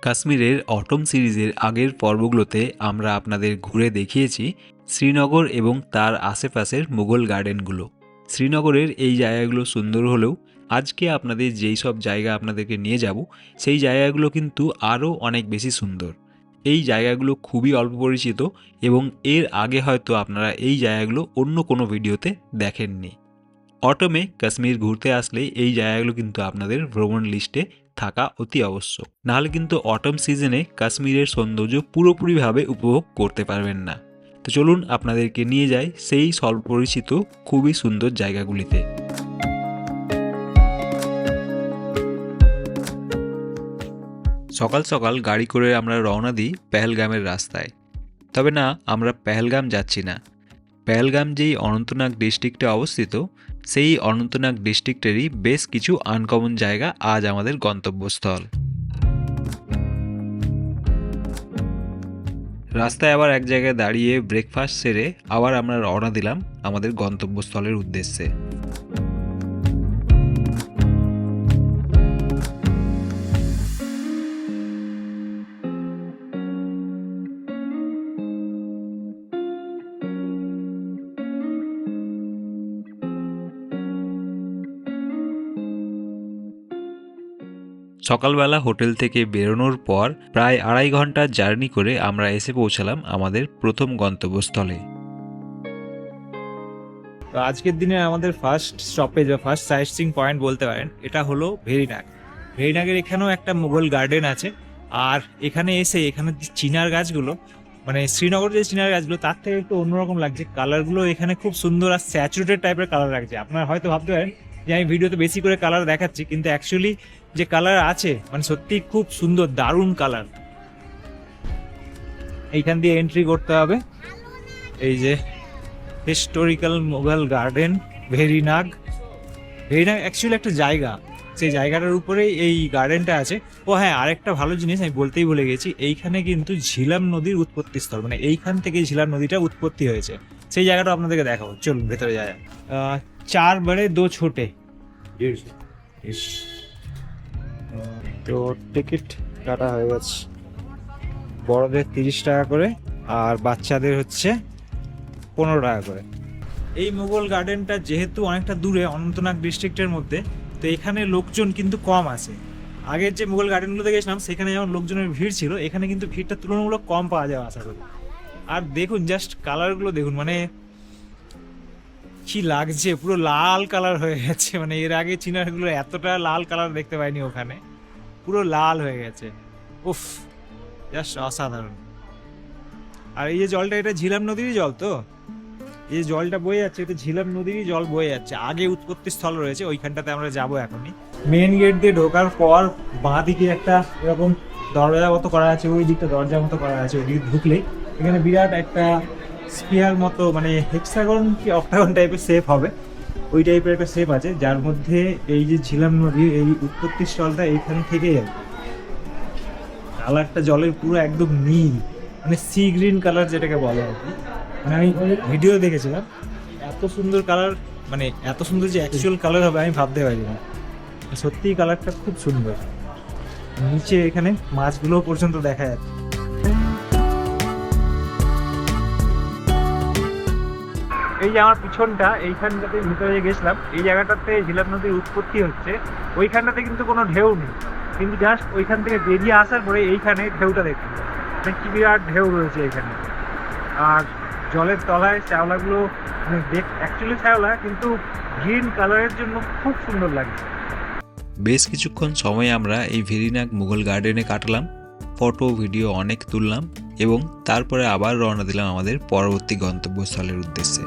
কাশ্মীরের অটম সিরিজের আগের পর্বগুলোতে আমরা আপনাদের ঘুরে দেখিয়েছি শ্রীনগর এবং তার আশেপাশের মুঘল গার্ডেনগুলো। শ্রীনগরের এই জায়গাগুলো সুন্দর হলেও আজকে আপনাদের যেই সব জায়গা আপনাদেরকে নিয়ে যাব সেই জায়গাগুলো কিন্তু আরও অনেক বেশি সুন্দর। এই জায়গাগুলো খুবই অল্প পরিচিত এবং এর আগে হয়তো আপনারা এই জায়গাগুলো অন্য কোনো ভিডিওতে দেখেননি। অটমে কাশ্মীর ঘুরতে আসলে এই জায়গাগুলো কিন্তু আপনাদের ভ্রমণ লিস্টে থাকা অতি আবশ্যক, নাহলে কিন্তু অটম সিজনে কাশ্মীরের সৌন্দর্য পুরোপুরিভাবে উপভোগ করতে পারবেন না। তো চলুন আপনাদেরকে নিয়ে যাই সেই স্বল্প পরিচিত খুবই সুন্দর জায়গাগুলিতে। সকাল সকাল গাড়ি করে আমরা রওনা দিই পেহেলগামের রাস্তায়। তবে না, আমরা পেহেলগাম যাচ্ছি না। পেহেলগাম যেই অনন্তনাগ ডিস্ট্রিক্টে অবস্থিত, সেই অনন্তনাগ ডিস্ট্রিক্টেরই বেশ কিছু আনকমন জায়গা আজ আমাদের গন্তব্যস্থল। রাস্তায় আবার এক জায়গায় দাঁড়িয়ে ব্রেকফাস্ট সেরে আবার আমরা রওনা দিলাম আমাদের গন্তব্যস্থলের উদ্দেশ্যে। সকালবেলা হোটেল থেকে বেরোনোর পর প্রায় 2.5 ঘন্টার জার্নি করে আমরা এসে পৌঁছালাম আমাদের প্রথম গন্তব্যস্থলে। তো আজকের দিনে আমাদের ফার্স্ট স্টপেজ বা ফার্স্ট সাইট সিইং পয়েন্ট বলতে পারেন, এটা হলো ভেরিনাগ। ভেরিনাগের এখানেও একটা মুঘল গার্ডেন আছে। আর এখানে এসে এখানে যে চিনার গাছগুলো, মানে শ্রীনগর যে চিনার গাছগুলো তার থেকে একটু অন্যরকম লাগছে। কালারগুলো এখানে খুব সুন্দর আর স্যাচুরেটেড টাইপের কালার লাগছে। আপনারা হয়তো ভাবতে পারেন যে আমি ভিডিওতে বেশি করে কালার দেখাচ্ছি, কিন্তু অ্যাকচুয়ালি যে কালার আছে মানে সত্যি খুব সুন্দর, দারুণ কালার। এইখান দিয়ে এন্ট্রি করতে হবে। এই যে historical Mughal garden Verinag. Verinag actually একটা জায়গা, সেই জায়গাটার উপরেই এই গার্ডেনটা আছে। ও হ্যাঁ, আরেকটা ভালো জিনিস আমি বলতেই ভুলে গেছি, এইখানে কিন্তু ঝিলাম নদীর উৎপত্তি স্থল, মানে এইখান থেকে ঝিলাম নদীটা উৎপত্তি হয়েছে। সেই জায়গাটা আপনাদেরকে দেখাবো, চলুন ভেতরে যায়। 4 बड़े 2 छोटे। তো টিকিট কাটা হয়ে গেছে, বড়দের 30 টাকা করে আর বাচ্চাদের হচ্ছে 15 টাকা করে। এই মুঘল গার্ডেনটা যেহেতু অনেকটা দূরে অনন্তনাগ ডিস্ট্রিক্টের মধ্যে, তো এখানে লোকজন কিন্তু কম আছে। আগের যে মুঘল গার্ডেনগুলোতে গেছিলাম সেখানে যেমন লোকজনের ভিড় ছিল, এখানে কিন্তু ভিড়টা তুলনামূলক কম পাওয়া যাবে আশা করি। আর দেখুন জাস্ট কালারগুলো দেখুন, মানে কি লাগছে, পুরো লাল কালার হয়ে গেছে। মানে এর আগে চিনারগুলো এতটা লাল কালার দেখতে পাইনি, ওখানে পুরো লাল হয়ে গেছে। উফ, জাস্ট অসাধারণ। আর এই যে জলটা, এটা ঝিলাম নদীরই জল। তো এই জলটা বয়ে যাচ্ছে, এটা ঝিলাম নদীরই জল বয়ে যাচ্ছে। আগে উৎপত্তি স্থল রয়েছে, ওইখানটাতে আমরা যাব এখনই। মেন গেট দিয়ে ঢোকার পর বাঁ দিকে একটা এরকম দরজা মতো করা আছে, ওই দিকটা দরজা মতো করা আছে। ওই দিকে ঢুকলেই এখানে বিরাট একটা স্পিয়ার মতো, মানে হেক্সাগন কি অক্টাগন টাইপের শেপ হবে, ওই টাইপের একটা শেপ আছে, যার মধ্যে এই যে ঝিলাম নদীর এই উৎপত্তি স্থলটা এইখান থেকেই আছে। কালারটা জলের পুরো একদম নীল, মানে সি গ্রিন কালার যেটাকে বলে আর কি। মানে আমি ভিডিও দেখেছিলাম, এত সুন্দর কালার, মানে এত সুন্দর যে অ্যাকচুয়াল কালার হবে আমি ভাবতে পারি না। সত্যিই কালারটা খুব সুন্দর। নিচে এখানে মাছগুলো পর্যন্ত দেখা যাচ্ছে। এই যে আমার পিছনটা, এইখানটাতে ভিতরে গেছিলাম, এই জায়গাটাতে ঝিলাম নদীর উৎপত্তি হচ্ছে। ওইখানটাতে কিন্তু কোনো ঢেউ নেই, কিন্তু জাস্ট ওইখান থেকে বেরিয়ে আসার পরে এইখানে ঢেউটা দেখুন, মানে কি বিরাট ঢেউ রয়েছে এখানে। আর জলের তলায় শ্যাওলাগুলো, মানে অ্যাকচুয়ালি শ্যাওলা কিন্তু গ্রিন কালারের জন্য খুব সুন্দর লাগছে। বেশ কিছুক্ষণ সময় আমরা এই ভেরিনাগ মুঘল গার্ডেনে কাটালাম, ফটো ভিডিও অনেক তুললাম এবং তারপরে আবার রওনা দিলাম আমাদের পরবর্তী গন্তব্যস্থলের উদ্দেশ্যে।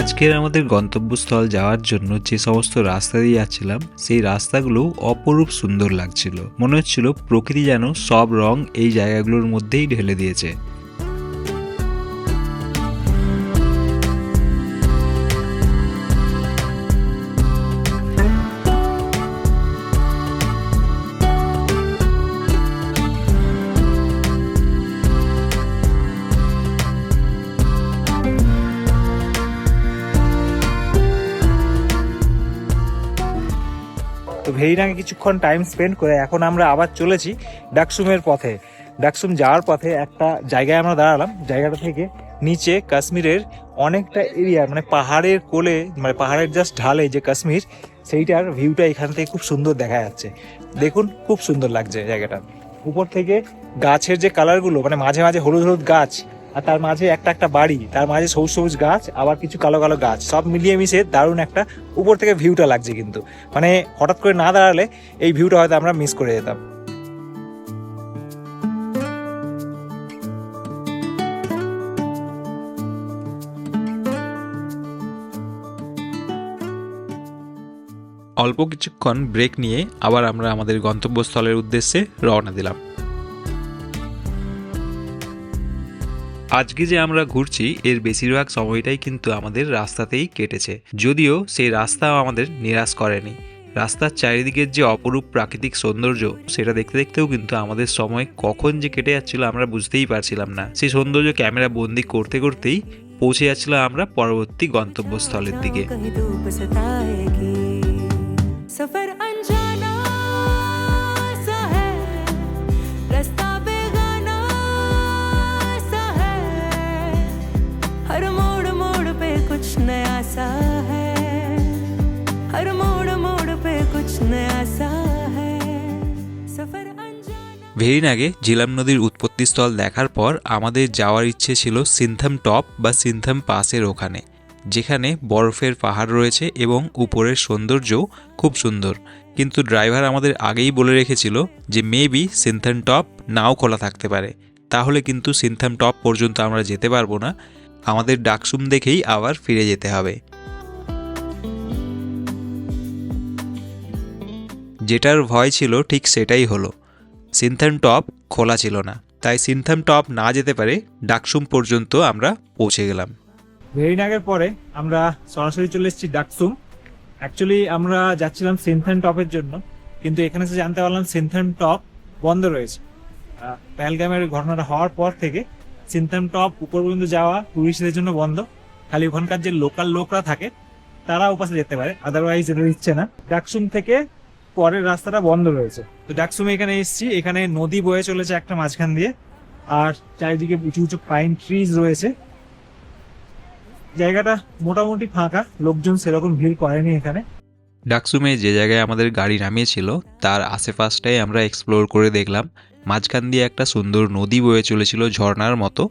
আজকের আমাদের গন্তব্যস্থল যাওয়ার জন্য যে সমস্ত রাস্তা দিয়ে যাচ্ছিলাম সেই রাস্তাগুলো অপরূপ সুন্দর লাগছিল। মনে হচ্ছিল প্রকৃতি যেন সব রং এই জায়গাগুলোর মধ্যেই ঢেলে দিয়েছে। ভেরিনাগে কিছুক্ষণ টাইম স্পেন্ড করে এখন আমরা আবার চলেছি ডাকসুমের পথে। ডাকসুম যাওয়ার পথে একটা জায়গায় আমরা দাঁড়ালাম, জায়গাটা থেকে নিচে কাশ্মীরের অনেকটা এরিয়া, মানে পাহাড়ের কোলে, মানে পাহাড়ের জাস্ট ঢালে যে কাশ্মীর, সেইটার ভিউটা এখান থেকে খুব সুন্দর দেখা যাচ্ছে। দেখুন খুব সুন্দর লাগছে জায়গাটা। উপর থেকে গাছের যে কালারগুলো, মানে মাঝে মাঝে হলুদ হলুদ গাছ, আর তার মাঝে একটা একটা বাড়ি, তার মাঝে সবুজ সবুজ গাছ, আবার কিছু কালো কালো গাছ, সব মিলিয়ে মিশে দারুণ একটা উপর থেকে ভিউটা লাগছে। কিন্তু মানে হঠাৎ করে না দাঁড়ালে এই ভিউটা হয়তো আমরা মিস করে যেতাম। অল্প কিছুক্ষণ ব্রেক নিয়ে আবার আমরা আমাদের গন্তব্যস্থলের উদ্দেশ্যে রওনা দিলাম। আজকে যে আমরা ঘুরছি এর বেশিরভাগ সময়টাই কিন্তু আমাদের রাস্তাতেই কেটেছে, যদিও সেই রাস্তাও আমাদের নিরাশ করেনি। রাস্তার চারিদিকের যে অপরূপ প্রাকৃতিক সৌন্দর্য, সেটা দেখতে দেখতেও কিন্তু আমাদের সময় কখন যে কেটে যাচ্ছিল আমরা বুঝতেই পারছিলাম না। সেই সৌন্দর্য ক্যামেরা বন্দি করতে করতেই পৌঁছে যাচ্ছিলাম আমরা পরবর্তী গন্তব্যস্থলের দিকে। सफर अनजाना सा है, रास्ता बेगाना सा है, हर मोड़ मोड़ पे कुछ नया सा है, हर मोड़ मोड़ पे कुछ नया सा है, सफर अनजाना। ভেরিনাগে ঝিলাম নদীর উৎপত্তিস্থল দেখার পর আমাদের যাওয়ার ইচ্ছে ছিল সিনথাম টপ বা সিনথাম পাসের ওখানে, যেখানে বরফের পাহাড় রয়েছে এবং উপরের সৌন্দর্যও খুব সুন্দর। কিন্তু ড্রাইভার আমাদের আগেই বলে রেখেছিল যে মেবি সিনথাম টপ নাও খোলা থাকতে পারে, তাহলে কিন্তু সিনথাম টপ পর্যন্ত আমরা যেতে পারবো না, আমাদের ডাকসুম দেখেই আবার ফিরে যেতে হবে। যেটার ভয় ছিল ঠিক সেটাই হলো, সিনথাম টপ খোলা ছিল না, তাই সিনথাম টপ না যেতে পারে ডাকসুম পর্যন্ত আমরা পৌঁছে গেলাম। ভেরিনাগের পরে আমরা সরাসরি চলে এসেছি ডাকসুম। অ্যাকচুয়ালি আমরা যাচ্ছিলাম সিনথাম টপের জন্য, কিন্তু এখানে এসে জানতে পারলাম সিনথাম টপ বন্ধ রয়েছে। পেহেলগামের ঘটনাটা হওয়ার পর থেকে সিনথাম টপ উপর পর্যন্ত যাওয়া টুরিস্টদের জন্য বন্ধ, খালি ওখানকার যে লোকাল লোকরা থাকে তারা ওপাশে যেতে পারে, আদারওয়াইজ যেতে দিচ্ছে না। ডাকসুম থেকে পরের রাস্তাটা বন্ধ রয়েছে। তো ডাকসুমে এখানে এসেছি, এখানে নদী বয়ে চলেছে একটা মাঝখান দিয়ে, আর চারিদিকে উঁচু উঁচু পাইন ট্রিজ রয়েছে। জায়গাটা মোটামুটি ফাঁকা, লোকজন সেরকম ভিড় করেনি এখানে। ডাকসুমে যে জায়গায় আমাদের গাড়ি নামিয়েছিল তার আশেপাশটাই আমরা এক্সপ্লোর করে দেখলাম। মাঝখান দিয়ে একটা সুন্দর নদী বয়ে চলেছিল ঝর্ণার মতো,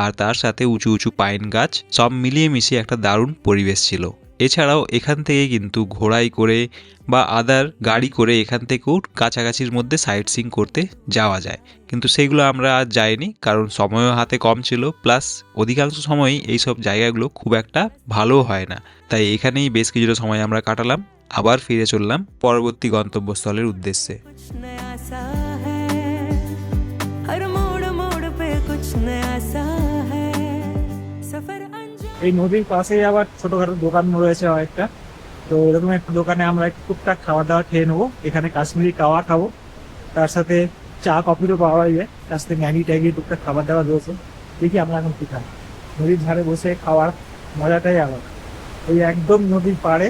আর তার সাথে উঁচু উঁচু পাইন গাছ, সব মিলিয়ে মিশিয়ে একটা দারুণ পরিবেশ ছিল। এছাড়াও এখান থেকে কিন্তু ঘোড়াই করে বা আদার গাড়ি করে এখান থেকেও কাছাকাছির মধ্যে সাইট সিইং করতে যাওয়া যায়, কিন্তু সেগুলো আমরা আজ যাইনি, কারণ সময়ও হাতে কম ছিল, প্লাস অধিকাংশ সময়ই এইসব জায়গাগুলো খুব একটা ভালো হয় না, তাই এখানেই বেশ কিছুটা সময় আমরা কাটালাম। আবার ফিরে চললাম পরবর্তী গন্তব্যস্থলের উদ্দেশ্যে। कुछ नया सा है, हर मोड़ मोड़ पे कुछ नया सा है, सफर अनजाना। এই নদীর পাশেই আবার ছোটখাটো দোকান রয়েছে অনেকটা, তো এরকম একটা দোকানে আমরা একটু টুকটাক খাওয়া দাওয়া খেয়ে নেবো। এখানে কাশ্মীরি কাওয়া খাবো, তার সাথে চা কফিরও পাওয়া যায়, তার সাথে ম্যাগি ট্যাগি টুকটাক খাবার দাবার রয়েছে। দেখি আমরা এখন কি খাই। নদীর ধারে বসে খাওয়ার মজাটাই আলাদা। ওই একদম নদীর পাড়ে,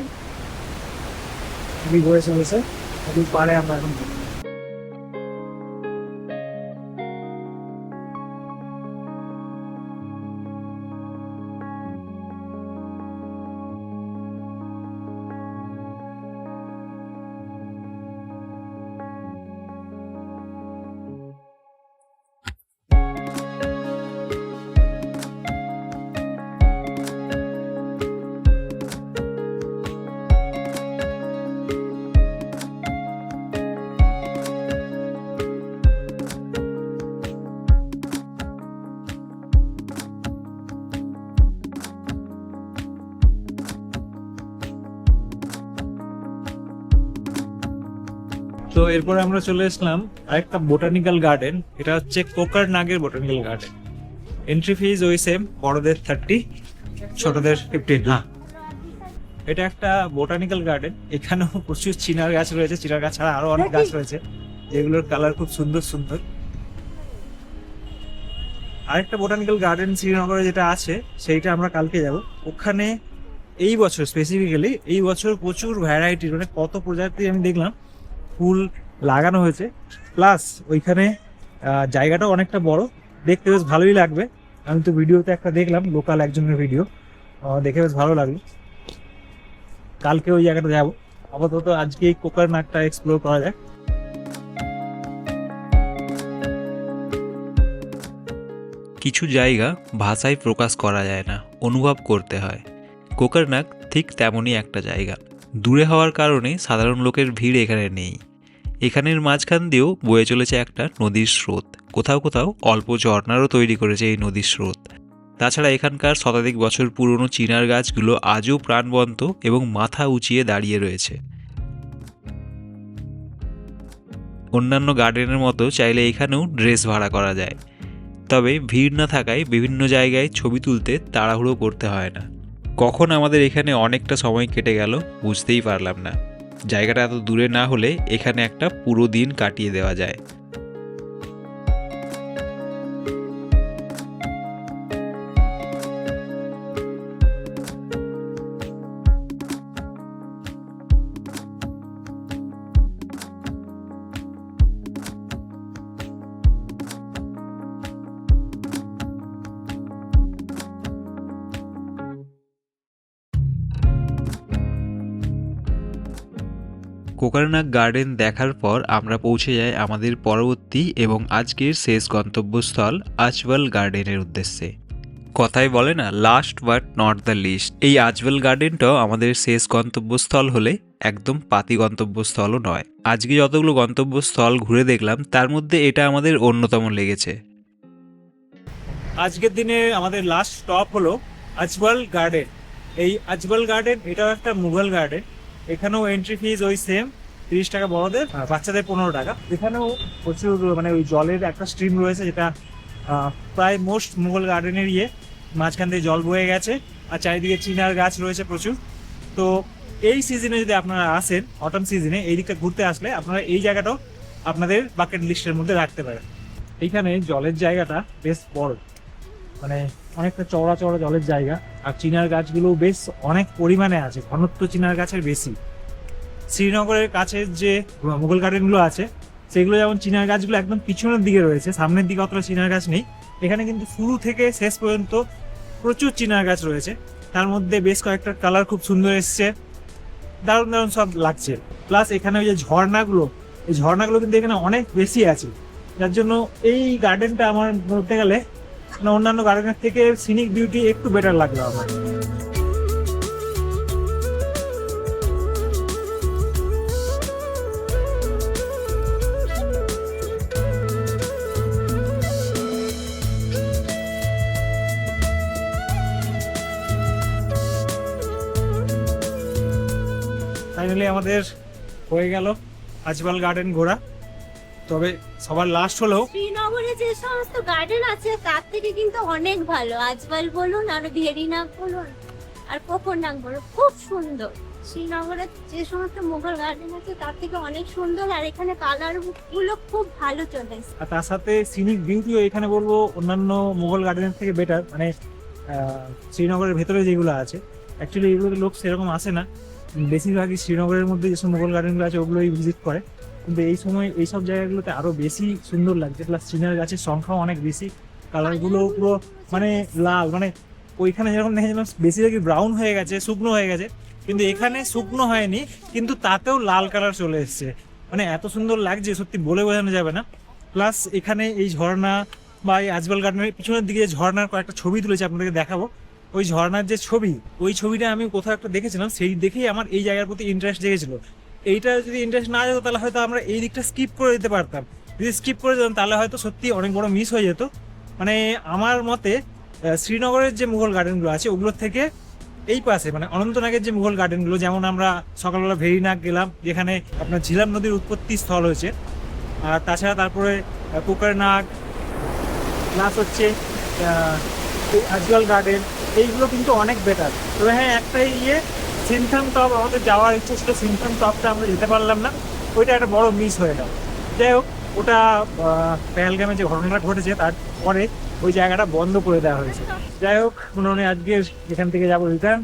নদী বয়ে চলেছে, নদীর পাড়ে আমরা এখন বসে। তো এরপরে আমরা চলে আসলাম আরেকটা বোটানিক্যাল গার্ডেন, এটা হচ্ছে কোকারনাগের বোটানিক্যাল গার্ডেন। এন্ট্রি ফিজ ওই সেম, বড়দের 30, ছোটদের 15। হ্যাঁ, এটা একটা বোটানিক্যাল গার্ডেন। এখানেও প্রচুর চিনার গাছ রয়েছে, চিনার গাছ ছাড়া আরো অনেক গাছ রয়েছে যেগুলোর কালার খুব সুন্দর সুন্দর। আরেকটা বোটানিক্যাল গার্ডেন শ্রীনগরে যেটা আছে সেইটা আমরা কালকে যাব। ওখানে এই বছর স্পেসিফিক্যালি এই বছর প্রচুর ভ্যারাইটির, মানে কত প্রজাতি আমি দেখলাম, ফুল লাগানো হয়েছে, প্লাস ওইখানে জায়গাটাও অনেকটা বড়, দেখতে বেশ ভালোই লাগবে। আমি তো ভিডিওতে একটা দেখলাম, লোকাল একজনের ভিডিও, দেখে বেশ ভালো লাগলো। কালকে ওই জায়গাটা যাবো, আপাতত আজকে এই কোকারনাগটা এক্সপ্লোর করা যায়। কিছু জায়গা ভাষায় প্রকাশ করা যায় না, অনুভব করতে হয়। কোকারনাগ ঠিক তেমনই একটা জায়গা। দূরে হওয়ার কারণে সাধারণ লোকের ভিড় এখানে নেই। এখানের মাঝখান দিয়েও বয়ে চলেছে একটা নদীর স্রোত, কোথাও কোথাও অল্প ঝর্ণারও তৈরি করেছে এই নদীর স্রোত। তাছাড়া এখানকার শতাধিক বছর পুরনো চিনার গাছগুলো আজও প্রাণবন্ত এবং মাথা উঁচিয়ে দাঁড়িয়ে রয়েছে। অন্যান্য গার্ডেনের মতো চাইলে এখানেও ড্রেস ভাড়া করা যায়, তবে ভিড় না থাকায় বিভিন্ন জায়গায় ছবি তুলতে তাড়াহুড়ো করতে হয় না। কখন আমাদের এখানে অনেকটা সময় কেটে গেল বুঝতেই পারলাম না। জায়গাটা এত দূরে না হলে এখানে একটা পুরো দিন কাটিয়ে দেওয়া যায়। কোকারনাগ গার্ডেন দেখার পর আমরা পৌঁছে যাই আমাদের পরবর্তী এবং আজকের শেষ গন্তব্যস্থল আজওয়াল গার্ডেনের উদ্দেশ্যে। কথায় বলে না, last but not the least. এই আজওয়াল গার্ডেনটাও আমাদের শেষ গন্তব্যস্থল হলে একদম পাতি গন্তব্যস্থলও নয়। আজকে যতগুলো গন্তব্যস্থল ঘুরে দেখলাম তার মধ্যে এটা আমাদের অন্যতম লেগেছে। আজকের দিনে আমাদের লাস্ট স্টপ হলো আজওয়াল গার্ডেন। এই আজওয়াল গার্ডেন এটাও একটা মুঘল গার্ডেন। এখানেও এন্ট্রি ফিজ ওই সেম 30 টাকা বড়দের, বাচ্চাদের 15 টাকা। এখানেও প্রচুর মানে ওই জলের একটা স্ট্রিম রয়েছে, যেটা প্রায় মোস্ট মুঘল গার্ডেনের মাঝখান দিয়ে জল বয়ে গেছে, আর চারিদিকে চিনার গাছ রয়েছে প্রচুর। তো এই সিজনে যদি আপনারা আসেন, অটম সিজনে এই দিকটা ঘুরতে আসলে আপনারা এই জায়গাটাও আপনাদের বাকেট লিস্টের মধ্যে রাখতে পারেন। এইখানে জলের জায়গাটা বেশ বড়, মানে অনেকটা চওড়া চওড়া জলের জায়গা, আর চিনার গাছগুলো বেশ অনেক পরিমাণে আছে, ঘনত্ব চিনার গাছের বেশি। শ্রীনগরের কাছে যে মুঘল গার্ডেনগুলো আছে সেগুলো যেমন চিনার গাছগুলো একদম পিছনের দিকে রয়েছে, সামনের দিকে অতটা চিনার গাছ নেই। এখানে কিন্তু শুরু থেকে শেষ পর্যন্ত প্রচুর চিনার গাছ রয়েছে, তার মধ্যে বেশ কয়েকটা কালার খুব সুন্দর এসছে, দারুণ দারুণ সব লাগছে। প্লাস এখানে ওই যে ঝর্ণাগুলো, এই ঝর্ণাগুলো কিন্তু এখানে অনেক বেশি আছে, যার জন্য এই গার্ডেনটা আমার বলতে গেলে অন্যান্য গার্ডেনের থেকে সিনিক বিউটি একটু বেটার লাগলো আমার। ফাইনালি আমাদের হয়ে গেল আজওয়াল গার্ডেন ঘোরা। তবে সবার লাস্ট হলো শ্রীনগরে যে সমস্ত গার্ডেন আছে তার থেকে কিন্তু অনেক ভালো। আজওয়াল বলুন আর ভেরিনাগ বলুন আর কোকরনাগ বলুন, খুব সুন্দর। শ্রীনগরে যে সমস্ত মুঘল গার্ডেন আছে তার থেকে অনেক সুন্দর, আর এখানে কালার গুলো খুব ভালো চলে এসেছে। আর তার সাথে সিনিক বিউটিও এখানে বলবো অন্যান্য মুঘল গার্ডেনের থেকে বেটার। মানে শ্রীনগরের ভেতরে যেগুলো আছে, অ্যাকচুয়ালি এগুলোতে লোক সেরকম আসে না, বেশিরভাগই শ্রীনগরের মধ্যে যেসব মুঘল গার্ডেনগুলো আছে ওগুলোই ভিজিট করে। কিন্তু এই সময় এইসব জায়গাগুলোতে আরো বেশি সুন্দর লাগছে, প্লাস চিনার গাছের সংখ্যাও অনেক বেশি, কালারগুলো পুরো মানে লাল, মানে ওইখানে যেরকম দেখেছিলাম বেশিরভাগই ব্রাউন হয়ে গেছে, শুকনো হয়ে গেছে, কিন্তু এখানে শুকনো হয়নি, কিন্তু তাতেও লাল কালার চলে এসছে। মানে এত সুন্দর লাগছে সত্যি বলে বোঝানো যাবে না। প্লাস এখানে এই ঝর্ণা বা এই আজওয়াল গার্ডেনের পিছনের দিকে যে ঝর্ণার কয়েকটা ছবি তুলেছে আপনাদেরকে দেখাবো। ওই ঝর্ণার যে ছবি, ওই ছবিটা আমি কোথাও একটা দেখেছিলাম, সেই দেখেই আমার এই জায়গার প্রতি ইন্টারেস্ট জেগেছিল। এইটা যদি ইন্টারেস্ট না যেত তাহলে হয়তো আমরা এই দিকটা স্কিপ করে দিতে পারতাম। যদি স্কিপ করে যেতাম তাহলে হয়তো সত্যি অনেক বড় মিস হয়ে যেত। মানে আমার মতে শ্রীনগরের যে মুঘল গার্ডেনগুলো আছে ওগুলোর থেকে এই পাশে মানে অনন্তনাগের যে মুঘল গার্ডেনগুলো, যেমন আমরা সকালবেলা ভেরিনাগ গেলাম যেখানে আপনার ঝিলাম নদীর উৎপত্তি স্থল হয়েছে, আর তাছাড়া তারপরে কোকারনাগ, প্লাস হচ্ছে আজওয়াল গার্ডেন, এইগুলো কিন্তু অনেক বেটার। তবে হ্যাঁ একটাই সিনথাম টপ আমাদের যাওয়ার ইচ্ছা ছিল, সিনথাম টপটা আমরা যেতে পারলাম না, ওইটা একটা বড় মিস হয়ে গেল। যাই হোক, ওটা পেহেলগামে যে ঘটনাটা ঘটেছে তারপরে ওই জায়গাটা বন্ধ করে দেওয়া হয়েছে। যাই হোক, মনে হয় আজকে এখান থেকে যাবো রিটার্ন।